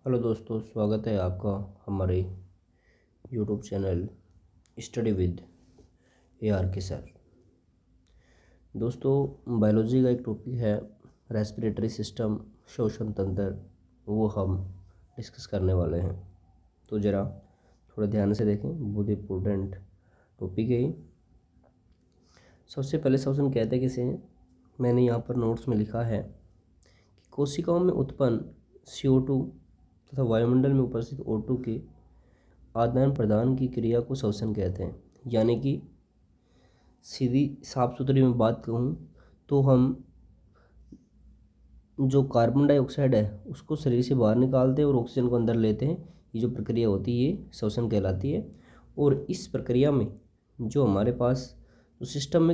Hello दोस्तों, स्वागत है आपका हमारे YouTube channel study with AR के सर। दोस्तों, बायोलॉजी का एक टॉपिक है रेस्पिरेटरी सिस्टम, श्वसन तंत्र, वो हम डिस्कस करने वाले हैं। तो ज़रा थोड़ा ध्यान से देखें, बहुत इम्पोर्टेंट टॉपिक है ये। सबसे पहले श्वसन कहते किसे हैं? मैंने यहाँ पर नोट्स में लिखा है कि कोशिकाओं में उत्पन्न CO2 तथा वायुमंडल में उपस्थित O2 के आदान प्रदान की क्रिया को श्वसन कहते हैं। यानी कि सीधी साफ सुथरी में बात कहूँ तो हम जो कार्बन डाइऑक्साइड है उसको शरीर से बाहर निकालते हैं और ऑक्सीजन को अंदर लेते हैं। ये जो प्रक्रिया होती है ये श्वसन कहलाती है। और इस प्रक्रिया में जो हमारे पास जो सिस्टम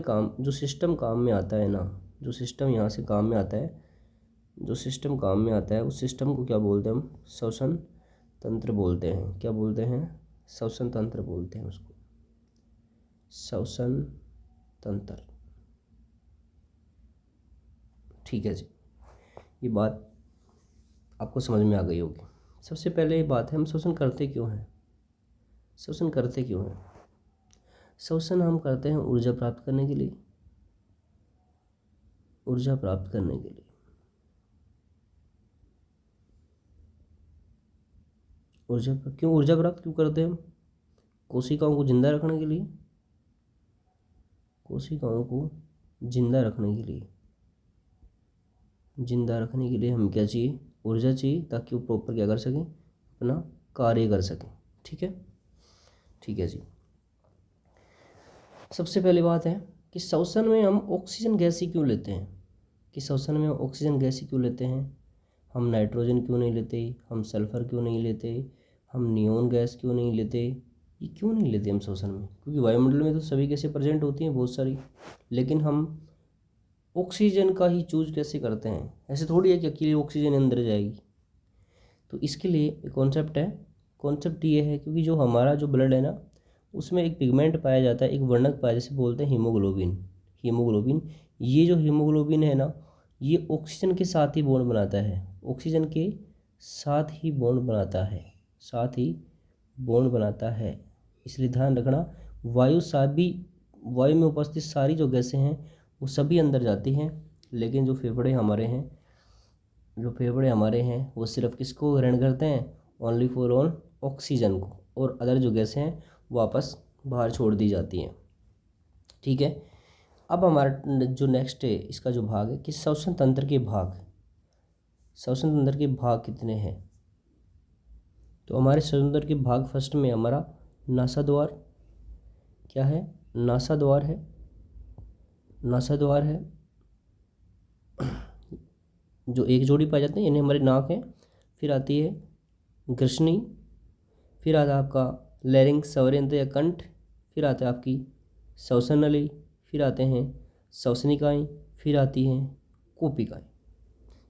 काम में आता है ना, जो सिस्टम यहाँ से काम में आता है, जो सिस्टम काम में आता है उस सिस्टम को क्या बोलते हैं? हम श्वसन तंत्र बोलते हैं। क्या बोलते हैं? श्वसन तंत्र बोलते हैं उसको, श्वसन तंत्र। ठीक है जी, ये बात आपको समझ में आ गई होगी। सबसे पहले ये बात है, हम श्वसन करते क्यों हैं? श्वसन करते क्यों हैं? श्वसन हम करते हैं ऊर्जा प्राप्त करने के लिए, ऊर्जा प्राप्त करने के लिए। ऊर्जा प्राप्त क्यों करते हैं हम? कोशिकाओं को जिंदा रखने के लिए, कोशिकाओं को जिंदा रखने के लिए, जिंदा रखने के लिए हम क्या चाहिए? ऊर्जा चाहिए, ताकि वो प्रॉपर क्या कर सकें? अपना कार्य कर सकें। ठीक है, ठीक है जी। सबसे पहली बात है कि श्वसन में हम ऑक्सीजन गैस ही क्यों लेते हैं? कि श्वसन में हम ऑक्सीजन गैस ही क्यों लेते हैं? हम नाइट्रोजन क्यों नहीं लेते? हम सल्फर क्यों नहीं लेते? हम नियोन गैस क्यों नहीं लेते? ये क्यों नहीं लेते हम श्वसन में? क्योंकि वायुमंडल में तो सभी गैसें प्रेजेंट होती हैं, बहुत सारी, लेकिन हम ऑक्सीजन का ही चूज कैसे करते हैं? ऐसे थोड़ी है कि अकेले ऑक्सीजन अंदर जाएगी। तो इसके लिए एक कॉन्सेप्ट है। कॉन्सेप्ट ये है क्योंकि जो हमारा जो ब्लड है ना, उसमें एक पिगमेंट पाया जाता है, एक वर्णक पाया, जैसे बोलते हैं हीमोग्लोबिन। हीमोग्लोबिन, ये जो हीमोग्लोबिन है ना, ये ऑक्सीजन के साथ ही बॉन्ड बनाता है, ऑक्सीजन के साथ ही बॉन्ड बनाता है, साथ ही बॉन्ड बनाता है। इसलिए ध्यान रखना, वायु में उपस्थित सारी जो गैसें हैं वो सभी अंदर जाती हैं, लेकिन जो फेफड़े हमारे हैं वो सिर्फ किसको ग्रहण करते हैं? ओनली फॉर ऑक्सीजन को, और अदर जो गैसें हैं वापस बाहर छोड़ दी जाती हैं। ठीक है, अब हमारा जो नेक्स्ट है, इसका जो भाग है कि श्वसन तंत्र के भाग, श्वसन तंत्र के भाग कितने हैं? तो हमारे श्वसन तंत्र के भाग, फर्स्ट में हमारा नासाद्वार, क्या है? नासाद्वार है, नासाद्वार है, जो एक जोड़ी पाए जाते हैं, यानी हमारी नाक है। फिर आती है ग्रसनी, फिर आता है आपका लैरिंक्स, स्वरयंत्र या कंठ, फिर आता है आपकी श्वसन नली, फिर आते हैं श्वसनिकाएँ, फिर आती हैं कूपिकाएँ।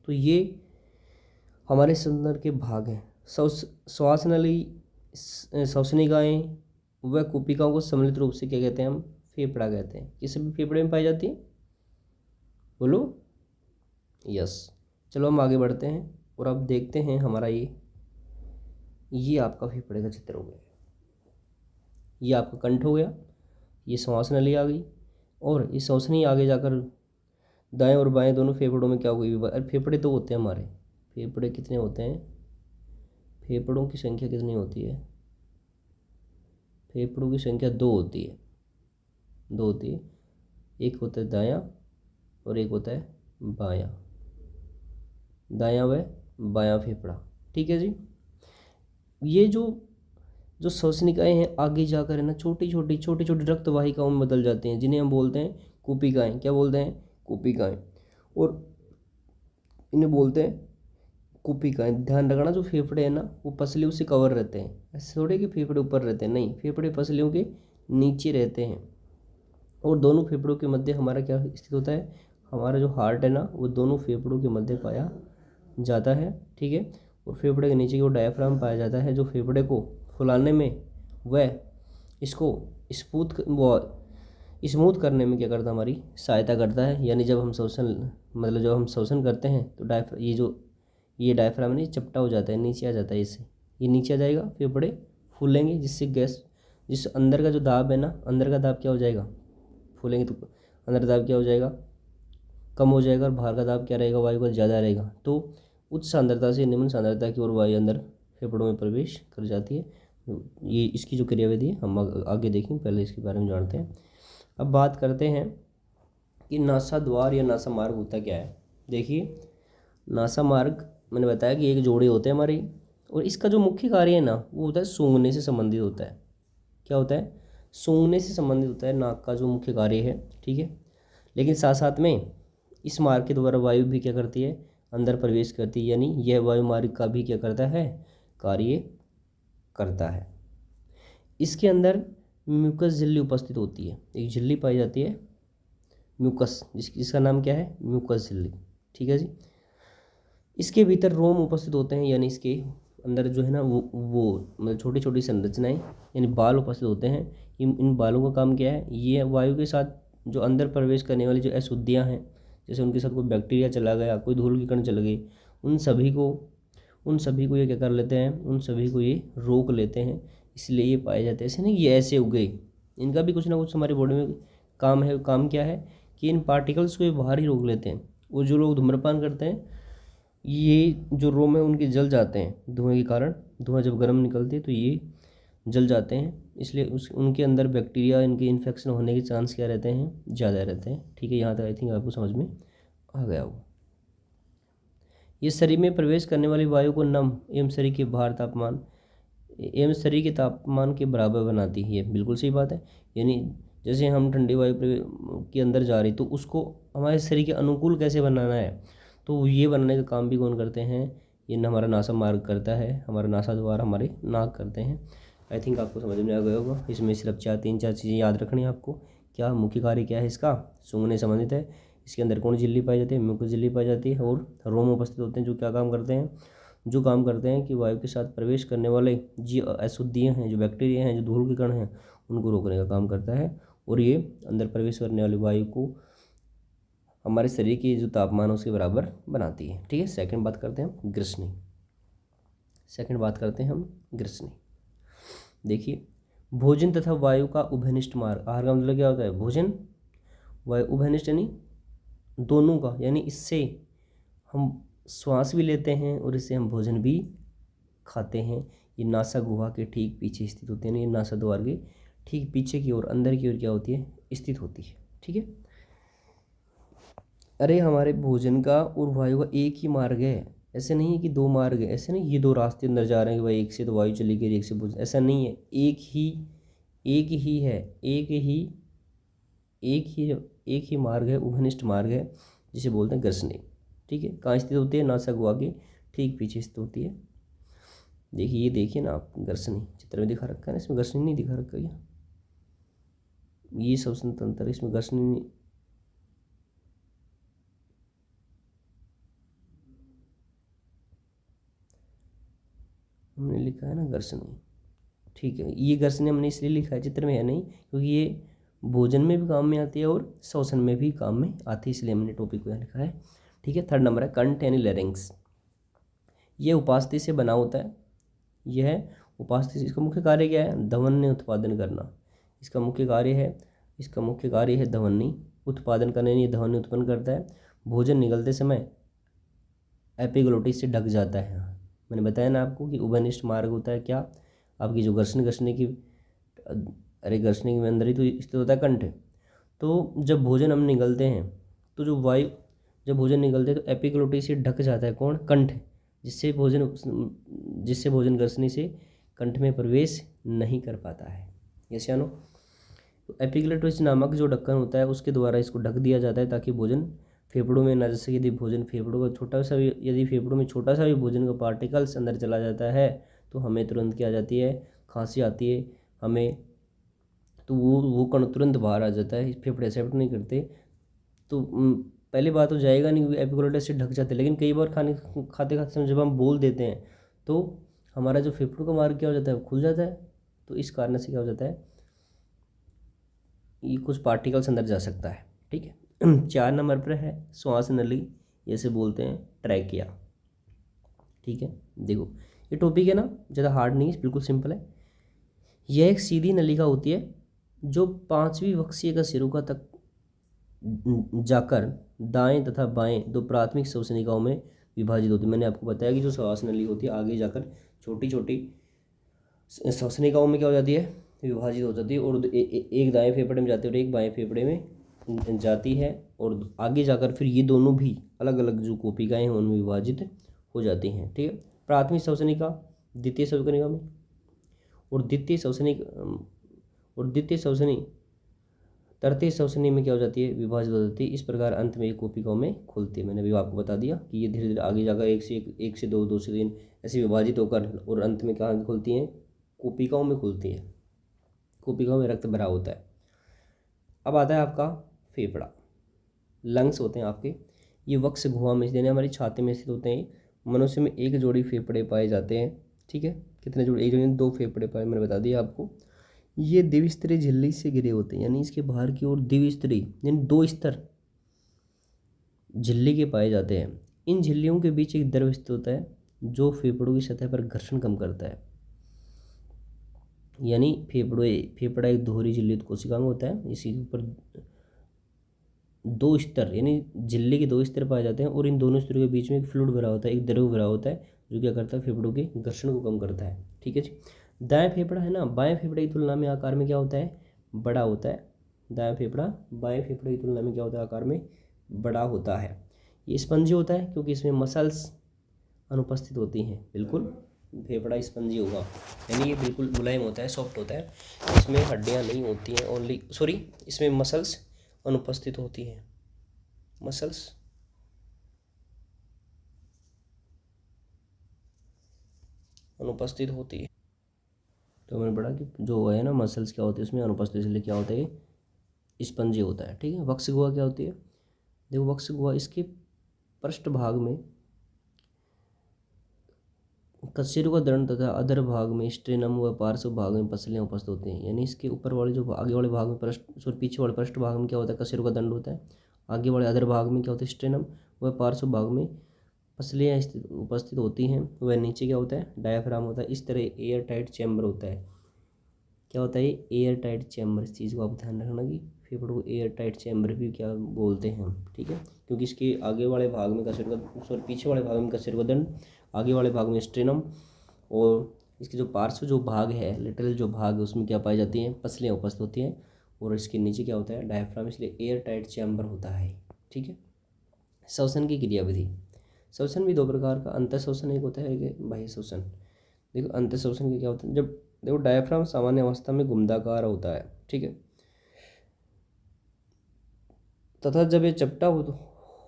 तो ये हमारे श्वसन तंत्र के भाग हैं। श्वास नली, श्वसनिकाएँ व कूपिकाओं को सम्मिलित रूप से क्या कहते हैं? हम फेफड़ा कहते हैं। ये सभी फेफड़े में पाई जाती है, बोलो यस। चलो हम आगे बढ़ते हैं और अब देखते हैं हमारा ये आपका फेफड़े का चित्र हो गया, ये आपका कंठ हो गया, ये श्वास नली आ गई, और ये श्वसनी आगे जाकर दाएं और बाएं दोनों फेफड़ों में क्या हो गई? अरे फेफड़े तो होते हैं हमारे, फेफड़े कितने होते हैं? फेफड़ों की संख्या कितनी होती है? फेफड़ों की संख्या 2 होती है, 2 होती है। एक होता है दायां और एक होता है बायां, दायां व बायां फेफड़ा। ठीक है जी। ये जो श्वसनिकाएँ हैं आगे जाकर है ना, छोटी छोटी रक्त वाहिकाओं में बदल जाते हैं, जिन्हें हम बोलते हैं कूपिकाएँ। क्या बोलते हैं? कूपिकाएँ। और इन्हें बोलते हैं कूपिकाएँ। ध्यान रखना, जो फेफड़े हैं ना वो पसलियों से कवर रहते हैं, ऐसे थोड़े कि फेफड़े ऊपर रहते हैं, नहीं, फेफड़े पसलियों के नीचे रहते हैं। और दोनों फेफड़ों के मध्य हमारा क्या स्थित होता है? हमारा जो हार्ट है ना वो दोनों फेफड़ों के मध्य पाया जाता है। ठीक है, और फेफड़े के नीचे की ओर डायफ्राम पाया जाता है, जो फेफड़े को फुलाने में व इसको स्मूथ करने में क्या करता है? हमारी सहायता करता है। यानी जब हम श्वसन करते हैं तो ये डायफ्राम नहीं चपटा हो जाता है, नीचे आ जाता है इससे, ये नीचे आ जाएगा, फेफड़े फूलेंगे, जिससे गैस, जिस अंदर का जो दाब है ना, अंदर का दाब क्या हो जाएगा, फूलेंगे तो अंदर दाब क्या हो जाएगा, कम हो जाएगा, और बाहर का दाब क्या रहेगा, वायु का ज़्यादा रहेगा। तो उच्च सांद्रता से निम्न सांद्रता की ओर वायु अंदर फेफड़ों में प्रवेश कर जाती है। ये इसकी जो क्रियाविधि है हम आगे देखेंगे, पहले इसके बारे में जानते हैं। अब बात करते हैं कि नासा द्वार या नासा मार्ग होता क्या है। देखिए, नासा मार्ग मैंने बताया कि एक जोड़े होते हैं हमारे, और इसका जो मुख्य कार्य है ना, वो होता है सूंघने से संबंधित होता है। क्या होता है, सूंघने से संबंधित होता है नाक का जो मुख्य कार्य है, ठीक है। लेकिन साथ साथ में इस मार्ग के द्वारा वायु भी क्या करती है, अंदर प्रवेश करती है, यानी यह वायु मार्ग का भी क्या करता है, कार्य करता है। इसके अंदर म्यूकस झिल्ली उपस्थित होती है, एक झिल्ली पाई जाती है म्यूकस, जिसका नाम क्या है, म्यूकस झिल्ली, ठीक है जी। इसके भीतर रोम उपस्थित होते हैं, यानी इसके अंदर जो है ना वो मतलब छोटी छोटी संरचनाएं यानी बाल उपस्थित होते हैं। इन बालों का काम क्या है, ये वायु के साथ जो अंदर प्रवेश करने वाली जो अशुद्धियाँ हैं, जैसे उनके साथ कोई बैक्टीरिया चला गया, कोई धूल की कण चल गई, उन सभी को ये क्या कर लेते हैं, उन सभी को ये रोक लेते हैं। इसलिए ये पाए जाते हैं, ऐसे नहीं ये ऐसे उगे, इनका भी कुछ ना कुछ हमारी बॉडी में काम है। काम क्या है कि इन पार्टिकल्स को ये बाहर ही रोक लेते हैं। वो जो लोग धूम्रपान करते हैं, ये जो रोम है उनके जल जाते हैं धुएं के कारण, धुआं जब गर्म निकलती है तो ये जल जाते हैं, इसलिए उनके अंदर बैक्टीरिया, इनके इन्फेक्शन होने के चांस क्या रहते हैं, ज़्यादा रहते हैं, ठीक है। यहाँ तक आई थिंक आपको समझ में आ गया हो। ये शरीर में प्रवेश करने वाली वायु को नम एवं शरीर के बाहर तापमान एवं शरीर के तापमान के बराबर बनाती है। बिल्कुल सही बात है, यानी जैसे हम ठंडी वायु के अंदर जा रही, तो उसको हमारे शरीर के अनुकूल कैसे बनाना है, तो ये बनाने का काम भी कौन करते हैं, ये हमारा नासा मार्ग करता है, हमारा नासा द्वार हमारे नाक करते हैं। आई थिंक आपको समझ में आ गया होगा। इसमें सिर्फ तीन चार चीज़ें याद रखनी है आपको। क्या मुख्य कार्य क्या है इसका, सूंघने संबंधित है। इसके अंदर कौन झिल्ली पाई जाती है, म्यूकस झिल्ली पाई जाती है, और रोम उपस्थित होते हैं, जो क्या काम करते हैं, जो काम करते हैं कि वायु के साथ प्रवेश करने वाले जो अशुद्धियाँ हैं, जो बैक्टीरिया हैं, जो धूल के कण हैं, उनको रोकने का काम करता है। और ये अंदर प्रवेश करने वाली वायु को हमारे शरीर के जो तापमान है उसके बराबर बनाती है, ठीक है। सेकंड बात करते हैं हम ग्रसनी। देखिए, भोजन तथा वायु का उभयनिष्ठ मार्ग। आहार का मतलब क्या होता है, भोजन, वायु, उभयनिष्ठ यानी दोनों का, यानी इससे हम श्वास भी लेते हैं और इससे हम भोजन भी खाते हैं। ये नासा गुहा के ठीक पीछे स्थित होते हैं, ये नासा द्वार के ठीक पीछे की ओर, अंदर की ओर क्या होती है, स्थित होती है, ठीक है। अरे हमारे भोजन का और वायु का एक ही मार्ग है, ऐसे नहीं है कि दो मार्ग है, ऐसे नहीं ये दो रास्ते अंदर जा रहे हैं कि भाई एक से तो वायु चली गई, एक से भोजन, ऐसा नहीं है। एक ही है, एक ही मार्ग है, उभयनिष्ठ मार्ग है, जिसे बोलते हैं ग्रसनी, ठीक है। कहाँ स्थित होती है, नासा गुहा के ठीक पीछे स्थित होती है। देखिए, ये देखिए ना आप, ग्रसनी चित्र में दिखा रखा है ना, इसमें ग्रसनी नहीं दिखा रखा है, ये श्वसन तंत्र, इसमें ग्रसनी हमने लिखा है ना, ग्रसनी, ठीक है। ये ग्रसनी हमने इसलिए लिखा है, चित्र में है नहीं, क्योंकि ये भोजन में भी काम में आती है और श्वसन में भी काम में आती है, इसलिए हमने टॉपिक को यहाँ लिखा है, ठीक है। थर्ड नंबर है कंठ यानी लैरिंक्स। ये उपास्थि से बना होता है, यह उपास्थि से, इसका मुख्य कार्य क्या है, ध्वनि उत्पादन करना। इसका मुख्य कार्य है ध्वनि उत्पादन करना, यानी ध्वनि उत्पन्न करता है। भोजन निगलते समय एपिग्लोटिस से ढक जाता है। मैंने बताया ना आपको कि उभयनिष्ठ मार्ग होता है क्या, आपकी जो घर्षण की घर्षण के अंदर ही तो स्थित होता है कंठ। तो जब भोजन हम निगलते हैं, तो जब भोजन निगलते हैं तो एपिग्लोटिस से ढक जाता है कौन, कंठ, जिससे भोजन घर्षणी से कंठ में प्रवेश नहीं कर पाता है। यस या नो। तो एपिग्लोटिस नामक जो ढक्कन होता है उसके द्वारा इसको ढक दिया जाता है, ताकि भोजन फेफड़ों में ना, जैसे यदि फेफड़ों में छोटा सा भी भोजन का पार्टिकल्स अंदर चला जाता है तो हमें तुरंत क्या आ जाती है, खांसी आती है हमें, तो वो कण तुरंत बाहर आ जाता है, फेफड़े एक्सेप्ट नहीं करते। तो पहली बात तो जाएगा नहीं, क्योंकि एपिग्लोटिस से ढक जाते हैं। लेकिन कई बार खाते समय जब हम बोल देते हैं तो हमारा जो फेफड़ों का मार्ग क्या हो जाता है, खुल जाता है। तो इस कारण से क्या हो जाता है, ये कुछ पार्टिकल्स अंदर जा सकता है, ठीक है। 4 नंबर पर है श्वास नली, जैसे बोलते हैं ट्रैकिया। ठीक है, देखो ये टॉपिक है ना, ज़्यादा हार्ड नहीं है, बिल्कुल सिंपल है। यह एक सीधी नलिका होती है जो 5वीं वक्षीय का सिरुका तक जाकर दाएं तथा बाएं दो प्राथमिक श्वसनिकाओं में विभाजित होती है। मैंने आपको बताया कि जो श्वास नली होती है आगे जाकर छोटी छोटी श्वसनिकाओं में क्या हो जाती है, विभाजित हो जाती है, और एक दाएं फेफड़े में जाती है और एक बाएं फेफड़े में जाती है, और आगे जाकर फिर ये दोनों भी अलग अलग जो कोशिकाएं हैं उनमें विभाजित हो जाती हैं। ठीक है, प्राथमिक श्वसनिका द्वितीय श्वसनिका में, और द्वितीय श्वसनी तृतीय श्वसनी में क्या हो जाती है, विभाजित हो जाती है। इस प्रकार अंत में एक कोशिकाओं में खुलती है। मैंने अभी आपको बता दिया कि ये धीरे धीरे आगे जाकर एक से दो, दो से तीन ऐसे विभाजित होकर और अंत में कहाँ खुलती हैं, कोशिकाओं में खुलती हैं। कोशिकाओं में रक्त भरा होता है। अब आता है आपका फेफड़ा, लंग्स होते हैं आपके। ये वक्ष गुहा में यानी हमारी छाती में स्थित होते हैं। मनुष्य में एक जोड़ी फेफड़े पाए जाते हैं। ठीक है, कितने जोड़ी, एक जोड़ी, दो फेफड़े पाए, मैंने बता दिया आपको। ये द्विस्तरीय झिल्ली से घिरे होते हैं, यानी इसके बाहर की ओर द्विस्तरीय यानी 2 स्तर झिल्ली के पाए जाते हैं। इन झिल्लियों के बीच एक द्रव स्थित होता है जो फेफड़ों की सतह पर घर्षण कम करता है। यानी फेफड़ा एक दोहरी झिल्लित कोशिकांग होता है। इसी के ऊपर 2 स्तर यानी झिल्ली के 2 स्तर पाए जाते हैं, और इन दोनों स्तरों के बीच में एक फ्लूइड भरा होता है, एक द्रव भरा होता है, जो क्या करता है, फेफड़ों के घर्षण को कम करता है। ठीक है जी। दाएं फेफड़ा है ना, बाएं फेफड़े की तुलना में आकार में क्या होता है, बड़ा होता है। दाएं फेफड़ा बाएं फेफड़े की तुलना में क्या होता है, आकार में बड़ा होता है। ये स्पंजी होता है क्योंकि इसमें मसल्स अनुपस्थित होती हैं। बिल्कुल फेफड़ा स्पंजी होगा, यानी ये बिल्कुल मुलायम होता है, सॉफ्ट होता है। इसमें हड्डियाँ नहीं होती हैं, इसमें मसल्स अनुपस्थित होती हैं। मसल्स अनुपस्थित होती है। तो मैंने पढ़ा कि जो है ना मसल्स क्या होती है उसमें अनुपस्थित, इसलिए क्या होता है, स्पंजी होता है। ठीक है, वक्ष गुहा क्या होती है, देखो वक्ष गुहा इसके पृष्ठ भाग में कशेरुका दंड तथा अधर भाग में स्ट्रेनम व पार्श्व भाग में पसलियाँ उपस्थित होती हैं। यानी इसके ऊपर वाले जो आगे वाले भाग में पीछे वाले पृष्ठ भाग में क्या होता है, कशेरुका दंड होता है। आगे वाले अधर भाग में क्या होता है, स्ट्रेनम व पार्श्व भाग में पसलियाँ उपस्थित होती हैं। वह नीचे क्या होता है, डायाफ्राम होता है। इस तरह एयर टाइट चैम्बर होता है। क्या होता है, एयर टाइट चैम्बर। इस चीज़ को आप ध्यान रखना कि फेफड़ों को एयर टाइट चैम्बर भी क्या बोलते हैं हम। ठीक है, क्योंकि इसके आगे वाले भाग में पीछे वाले भाग में कशेरुका दंड, आगे वाले भाग में स्ट्रेनम, और इसके जो पार्श्व जो भाग है, लिटरल जो भाग है, उसमें क्या पाई जाती हैं, पसलियाँ उपस्थित होती हैं। और इसके नीचे क्या होता है, डायफ्राम, इसलिए एयर टाइट चैम्बर होता है। ठीक है, श्वसन की क्रियाविधि। श्वसन भी 2 प्रकार का, अंतर श्वसन एक होता है, एक बाह्य श्वसन। देखो अंतर श्वसन के क्या होता है, जब देखो डायफ्राम सामान्य अवस्था में घुमदाकार होता है। ठीक है, तथा जब ये चपटा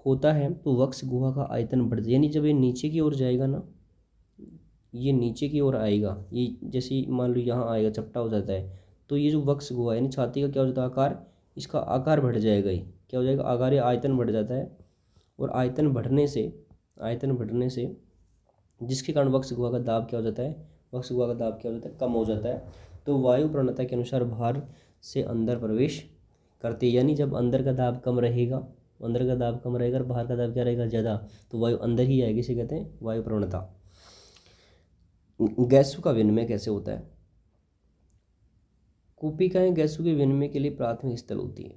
होता है तो वक्ष गुहा का आयतन बढ़ जाए, यानी जब ये नीचे की ओर जाएगा ना, ये नीचे की ओर आएगा, ये जैसे मान लो यहाँ आएगा, चपटा हो जाता है, तो ये जो वक्ष गुहा यानी छाती का क्या हो जाता है, आकार, इसका आकार बढ़ जाएगा। ये क्या हो जाएगा, आकार या आयतन बढ़ जाता है। और आयतन बढ़ने से जिसके कारण वक्ष गुहा का दाब क्या हो जाता है, वक्ष गुहा का दाब क्या हो जाता है, कम हो जाता है। तो वायु प्रवणता के अनुसार बाहर से अंदर प्रवेश करते, यानी जब अंदर का दाब कम रहेगा और बाहर का दाब क्या रहेगा, ज़्यादा, तो वायु अंदर ही आएगी। इसे कहते हैं वायु प्रवणता। गैसों का विनिमय कैसे होता है, कोशिकाएं गैसों के विनिमय के लिए प्राथमिक स्थल होती है।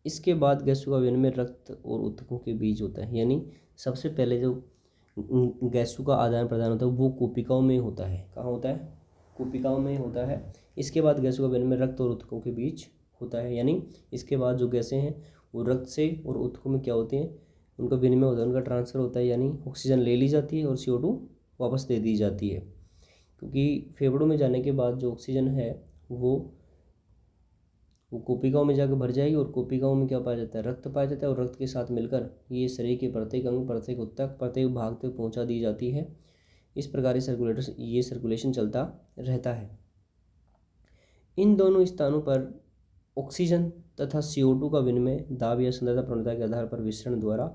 इसके बाद गैसों का विनिमय रक्त और ऊतकों के बीच होता है। यानी सबसे पहले जो गैसों का आदान प्रदान होता है वो कोशिकाओं में होता है। कहाँ होता है, कोशिकाओं में होता है। इसके बाद गैसों का विनिमय रक्त और ऊतकों के बीच होता है। यानी इसके बाद जो गैसें हैं वो रक्त से और ऊतकों में क्या होती हैं, उनका विनिमय होता है, उनका ट्रांसफ़र होता है। यानी ऑक्सीजन ले ली जाती है और CO2 वापस दे दी जाती है। क्योंकि फेफड़ों में जाने के बाद जो ऑक्सीजन है वो कोशिकाओं में जाकर भर जाएगी, और कोशिकाओं में क्या पाया जाता है, रक्त पाया जाता है, और रक्त के साथ मिलकर ये शरीर के प्रत्येक अंग, प्रत्येक ऊतक, प्रत्येक भाग तक पहुंचा दी जाती है। इस प्रकार ये सर्कुलेशन चलता रहता है। इन दोनों स्थानों पर ऑक्सीजन तथा CO2 का विनिमय दाब या सांद्रता प्रवणता के आधार पर विसरण द्वारा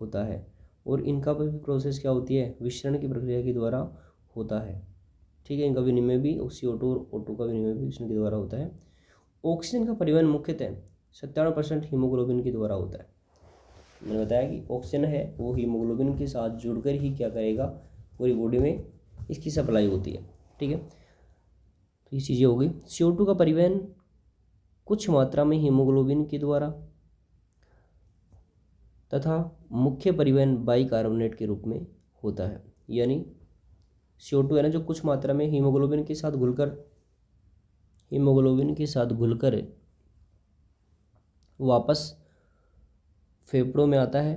होता है। और इनका प्रोसेस क्या होती है, विसरण की प्रक्रिया के द्वारा होता है। ठीक है, इनका विनिमय भी CO2 और O2 का विनिमय भी विसरण के द्वारा होता है। ऑक्सीजन का परिवहन मुख्यतः 97% हीमोग्लोबिन के द्वारा होता है। मैंने बताया कि ऑक्सीजन है वो हीमोग्लोबिन के साथ जुड़कर ही क्या करेगा, पूरी बॉडी में इसकी सप्लाई होती है, ठीक है। तो ये चीज़ें हो गई। CO2 का परिवहन कुछ मात्रा में हीमोग्लोबिन के द्वारा तथा मुख्य परिवहन बाइकार्बोनेट के रूप में होता है। यानी CO2 है ना, जो कुछ मात्रा में हीमोग्लोबिन के साथ घुलकर वापस फेफड़ों में आता है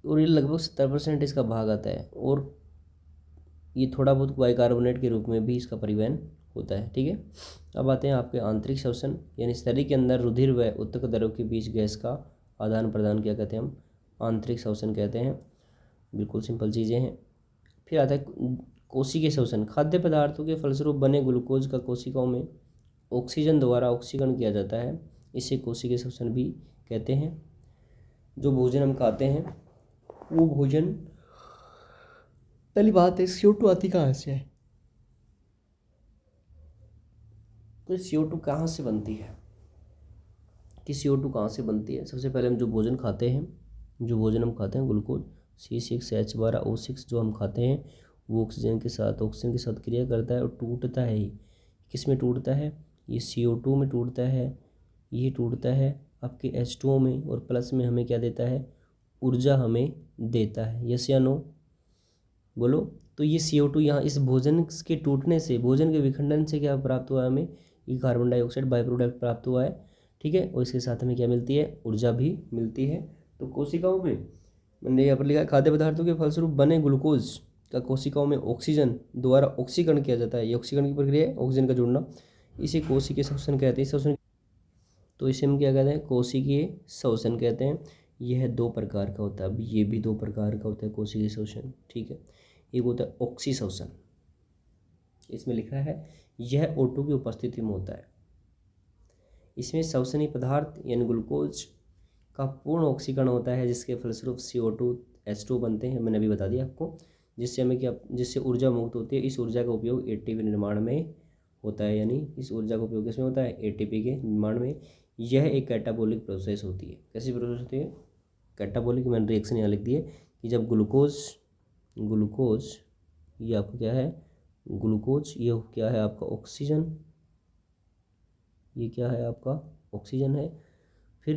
और ये लगभग 70% इसका भाग आता है, और ये थोड़ा बहुत बाइकार्बोनेट के रूप में भी इसका परिवहन होता है, ठीक है। अब आते हैं आपके आंतरिक श्वसन, यानी शरीर के अंदर रुधिर व ऊतक द्रव के बीच गैस का आदान प्रदान क्या कहते हैं हम, आंतरिक श्वसन कहते हैं। बिल्कुल सिंपल चीज़ें हैं। फिर आता है कोशिकीय श्वसन, खाद्य पदार्थों के फलस्वरूप बने ग्लूकोज का कोशिकाओं में ऑक्सीजन द्वारा ऑक्सीकरण किया जाता है, इसे कोशिकीय श्वसन भी कहते हैं। जो भोजन हम खाते हैं वो भोजन, पहली बात है CO2 आती कहाँ से है, तो CO2 कहाँ से बनती है, कि CO2 कहाँ से बनती है। सबसे पहले हम जो भोजन हम खाते हैं ग्लूकोज C6H12O6 जो हम खाते हैं, वो ऑक्सीजन के साथ क्रिया करता है और टूटता है। किस में टूटता है, ये CO2 में टूटता है, ये टूटता है आपके H2O में, और प्लस में हमें क्या देता है, ऊर्जा हमें देता है। यस या नो बोलो। तो ये CO2 यहाँ इस भोजन के टूटने से, भोजन के विखंडन से क्या प्राप्त हुआ है हमें, ये कार्बन डाइऑक्साइड बाई प्रोडक्ट प्राप्त हुआ है, ठीक है। और इसके साथ हमें क्या मिलती है, ऊर्जा भी मिलती है। तो कोशिकाओं में मैंने यहाँ पर लिखा है, खाद्य पदार्थों के फलस्वरूप बने ग्लूकोज का कोशिकाओं में ऑक्सीजन द्वारा ऑक्सीकरण किया जाता है। ये ऑक्सीकरण की प्रक्रिया है, ऑक्सीजन का जुड़ना, इसे कोशिकीय श्वसन कहते हैं। श्वसन तो इसे हम क्या कहते हैं, कोशिकीय श्वसन कहते हैं। यह 2 प्रकार का होता है। अब ये भी 2 प्रकार का होता है कोशिकीय श्वसन, ठीक है। एक होता है ऑक्सी श्वसन, इसमें लिखा है यह O2 की उपस्थिति में होता है। इसमें श्वसनीय पदार्थ यानी ग्लूकोज का पूर्ण ऑक्सीकरण होता है, जिसके फलस्वरूप CO2 H2 बनते हैं, मैंने अभी बता दिया आपको। जिससे ऊर्जा मुक्त होती है। इस ऊर्जा का उपयोग ATP निर्माण में होता है, यानी इस ऊर्जा का उपयोग किसमें होता है, ATP के निर्माण में। यह एक कैटाबोलिक प्रोसेस होती है। कैसी प्रोसेस होती है, कैटाबोलिक। मैंने रिएक्शन यहाँ लिख दिए कि जब ग्लूकोज ये आपका क्या है, ग्लूकोज, ये क्या है आपका ऑक्सीजन, ये क्या है आपका ऑक्सीजन है। फिर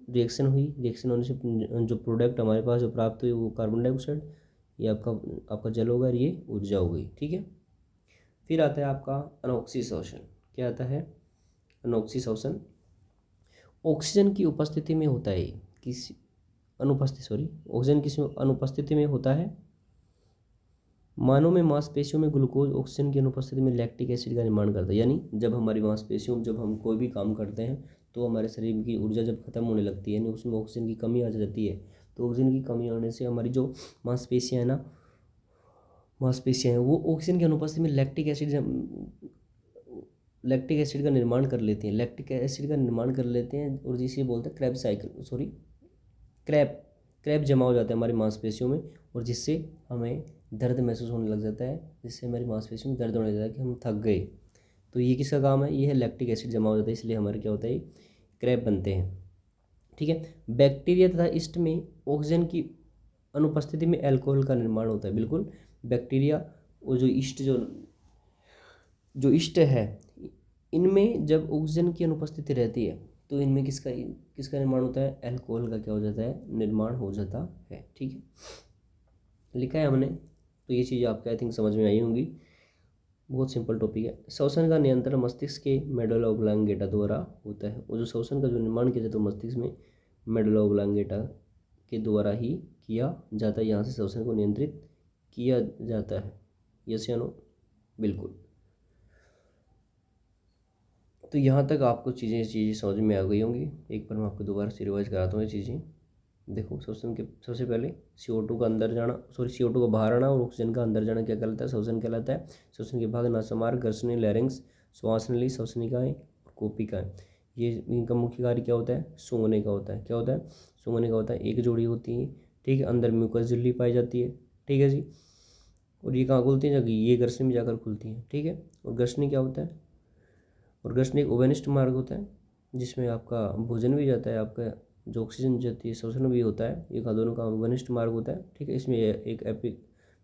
रिएक्शन हुई, रिएक्शन होने से जो प्रोडक्ट हमारे पास जो प्राप्त हुई वो कार्बन डाइऑक्साइड, ये आपका जल होगा और ये ऊर्जा हो गई, ठीक है। फिर आता है आपका अनोक्सी श्वसन। क्या आता है, अनोक्सी श्वसन ऑक्सीजन की उपस्थिति में होता है, ऑक्सीजन की अनुपस्थिति में होता है। मानव में मांसपेशियों में ग्लूकोज ऑक्सीजन की अनुपस्थिति में लैक्टिक एसिड का निर्माण करता है। यानी जब हमारी मांसपेशियों में जब हम कोई भी काम करते हैं तो हमारे शरीर की ऊर्जा जब खत्म होने लगती है, यानी उसमें ऑक्सीजन की कमी आ जाती है, तो ऑक्सीजन की कमी आने से हमारी जो मांसपेशियाँ हैं वो ऑक्सीजन की अनुपस्थिति में लैक्टिक एसिड का निर्माण कर लेते हैं, और जिसे बोलते हैं क्रैप जमा हो जाता है हमारी मांसपेशियों में, और जिससे हमें दर्द महसूस होने लग जाता है, जिससे हमारी मांसपेशियों में दर्द होने लग जाता है कि हम थक गए। तो ये किसका काम है, ये है लैक्टिक एसिड जमा हो जाता है, इसलिए हमारे क्या होता है, क्रैप बनते हैं, ठीक है। बैक्टीरिया तथा ईस्ट में ऑक्सीजन की अनुपस्थिति में अल्कोहल का निर्माण होता है। बिल्कुल, बैक्टीरिया और जो ईस्ट है, इनमें जब ऑक्सीजन की अनुपस्थिति रहती है तो इनमें किसका निर्माण होता है, अल्कोहल का क्या हो जाता है, निर्माण हो जाता है, ठीक है। लिखा है हमने, तो ये चीज़ आपको आई थिंक समझ में आई होंगी। बहुत सिंपल टॉपिक है। श्वसन का नियंत्रण मस्तिष्क के मेडुला ऑब्लांगेटा द्वारा होता है। और जो श्वसन का जो निर्माण किया जाता है मस्तिष्क में मेडुला ऑब्लांगेटा के द्वारा ही किया जाता है। यहाँ से श्वसन को नियंत्रित किया जाता है। यस या नो, बिल्कुल। तो यहाँ तक आपको चीज़ें समझ में आ गई होंगी। एक बार मैं आपको दोबारा से रिवाइज कराता हूँ ये चीज़ें। देखो, श्वसन के सबसे पहले CO2 का अंदर जाना, CO2 का बाहर आना और ऑक्सीजन का अंदर जाना क्या कहलाता है, श्वसन कहलाता है। श्वसन के भाग नासामार्ग, ग्रसनी, लैरिंक्स, श्वास नली, श्वसनिकाएँ और कोशिकाएँ, ये इनका मुख्य कार्य क्या होता है, सूंघने का होता है। क्या होता है, सूंघने का होता है। एक जोड़ी होती है, ठीक है। अंदर म्यूकस झिल्ली पाई जाती है, ठीक है जी। और ये कहाँ खुलती है, जबकि ये ग्रसनी में जाकर खुलती है, ठीक है। और ग्रसनी क्या होता है, और ग्रसनी एक ओवेनिस्ट मार्ग होता है जिसमें आपका भोजन भी जाता है, आपका जो ऑक्सीजन जाती है श्वसन भी होता है। ये दोनों का ओवेनिस्ट मार्ग होता है, ठीक है। इसमें एक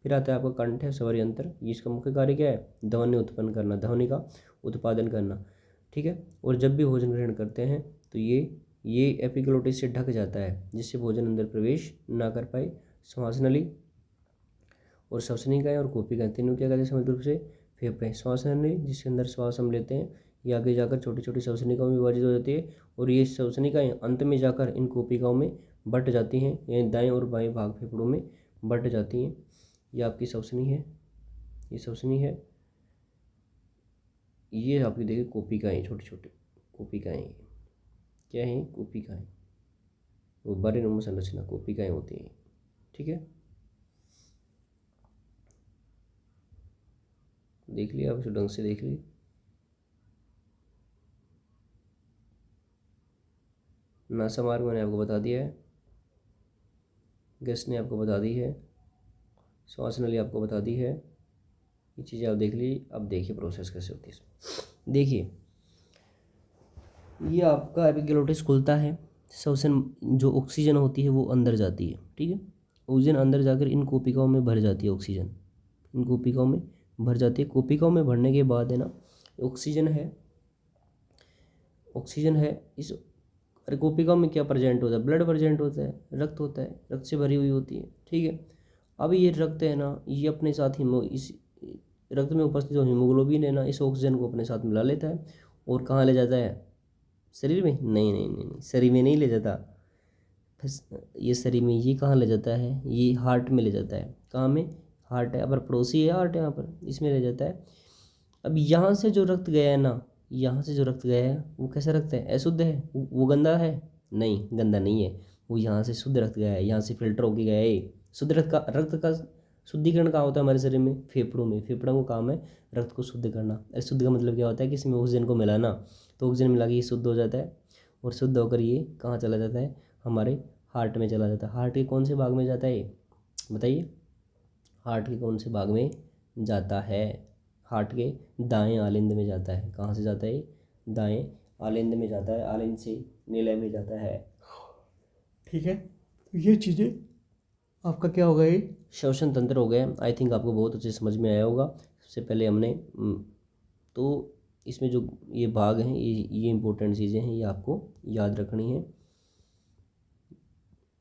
फिर आता है आपका कंठ है, स्वरयंत्र। इसका मुख्य कार्य क्या है? ध्वनि उत्पन्न करना, ध्वनि का उत्पादन करना, ठीक है। और जब भी भोजन ग्रहण करते हैं तो ये एपिग्लोटिस से ढक जाता है, जिससे भोजन अंदर प्रवेश ना कर पाए। श्वास नली और श्वसनिकाएं और कोशिकाएं तीनों क्या करते हैं समग्र रूप से? फेफड़े। श्वास नली जिसके अंदर श्वास हम लेते हैं, ये आगे जाकर छोटी छोटी श्वसनिकाओं में विभाजित हो जाती है, और ये श्वसनिकाएं अंत में जाकर इन कोशिकाओं में बट जाती हैं, यानी दाएं और बाएं भाग फेफड़ों में बट जाती हैं। ये आपकी श्वसनी है, ये श्वसनी है, ये आपकी देखिए कोशिकाएं, छोटी छोटी कोशिकाएं क्या हैं? कोशिकाएं, वो बड़े नुमा संरचना कोशिकाएं होती हैं, ठीक है। देख लिया आप, इसे ढंग से देख लीजिए। नासा मार्ग मैंने आपको बता दिया है, गैस ने आपको बता दी है, श्वास नली आपको बता दी है, ये चीज़ें आप देख लीजिए। अब देखिए प्रोसेस कैसे होती है इसमें। देखिए ये आपका एपिग्लोटिस खुलता है, श्वसन जो ऑक्सीजन होती है वो अंदर जाती है, ठीक है। ऑक्सीजन अंदर जाकर इन कोशिकाओं में भर जाती है, ऑक्सीजन इन कोशिकाओं में भर जाती है। कोशिकाओं में भरने के बाद है ना, ऑक्सीजन है, ऑक्सीजन है इस, अरे कोशिकाओं में क्या प्रेजेंट होता है? ब्लड प्रेजेंट होता है, रक्त होता है, रक्त से भरी हुई होती है, ठीक है। अब ये रक्त है ना, ये अपने साथ इस रक्त में उपस्थित जो हीमोग्लोबिन है ना, इस ऑक्सीजन को अपने साथ मिला लेता है और कहाँ ले जाता है? शरीर में? नहीं नहीं नहीं नहीं, शरीर में नहीं ले जाता। ये शरीर में, ये कहाँ ले जाता है? ये हार्ट में ले जाता है। कहाँ में? हार्ट है, अपर पड़ोसी है हार्ट, यहाँ पर इसमें ले जाता है। अब यहाँ से जो रक्त गया है ना, यहाँ से जो रक्त गया है वो कैसा रक्त है? अशुद्ध है? वो गंदा है? नहीं, गंदा नहीं है, वो यहाँ से शुद्ध रक्त गया है, यहाँ से फिल्टर होके गया है। शुद्ध रक्त का शुद्धिकरण कहाँ होता है हमारे शरीर में? फेफड़ों में। फेफड़ों का काम है रक्त को शुद्ध करना। अरे शुद्ध का मतलब क्या होता है कि इसमें ऑक्सीजन को मिलाना, तो ऑक्सीजन मिला के ये शुद्ध हो जाता है, और शुद्ध होकर ये कहाँ चला जाता है? हमारे हार्ट में चला जाता है। हार्ट के कौन से भाग में जाता है ये बताइए? हार्ट के कौन से भाग में जाता है? हार्ट के दाएं आलिंद में जाता है। कहाँ से जाता है? दाएं आलिंद में जाता है, आलिंद से निलय में जाता है, ठीक है। तो ये चीज़ें आपका क्या होगा? ये श्वसन तंत्र हो गया। आई थिंक आपको बहुत अच्छे समझ में आया होगा। सबसे पहले हमने तो इसमें जो ये भाग हैं, ये इंपॉर्टेंट चीज़ें हैं, ये आपको याद रखनी है।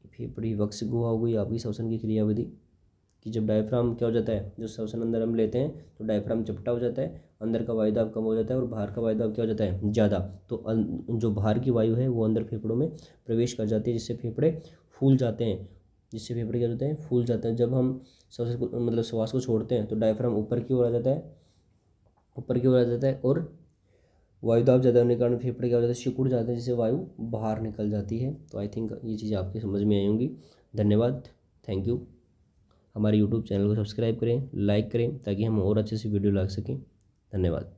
फेफड़ी वक्ष गुहा हो गई आपकी श्वसन की क्रियाविधि, कि जब डायफ्राम क्या हो जाता है, जो श्वसन अंदर हम लेते हैं तो डायफ्राम चपटा हो जाता है, अंदर का वायुदाब कम हो जाता है और बाहर का वायुदाब क्या हो जाता है? ज़्यादा। तो जो बाहर की वायु है वो अंदर फेफड़ों में प्रवेश कर जाती है, जिससे फेफड़े फूल जाते हैं, जिससे फेफड़े क्या होते हैं? फूल जाते हैं। जब हम श्वास को मतलब श्वास को छोड़ते हैं तो डायफ्राम ऊपर की ओर आ जाता है, ऊपर की ओर आ जाता है, और वायुदाब ज़्यादा होने के कारण फेफड़े क्या हो जाता है? सिकुड़ जाते हैं, जिससे वायु बाहर निकल जाती है। तो आई थिंक ये चीज़ें आपकी समझ में आई होंगी। धन्यवाद, थैंक यू। हमारे यूट्यूब चैनल को सब्सक्राइब करें, लाइक करें, ताकि हम और अच्छे से वीडियो ला सकें। धन्यवाद।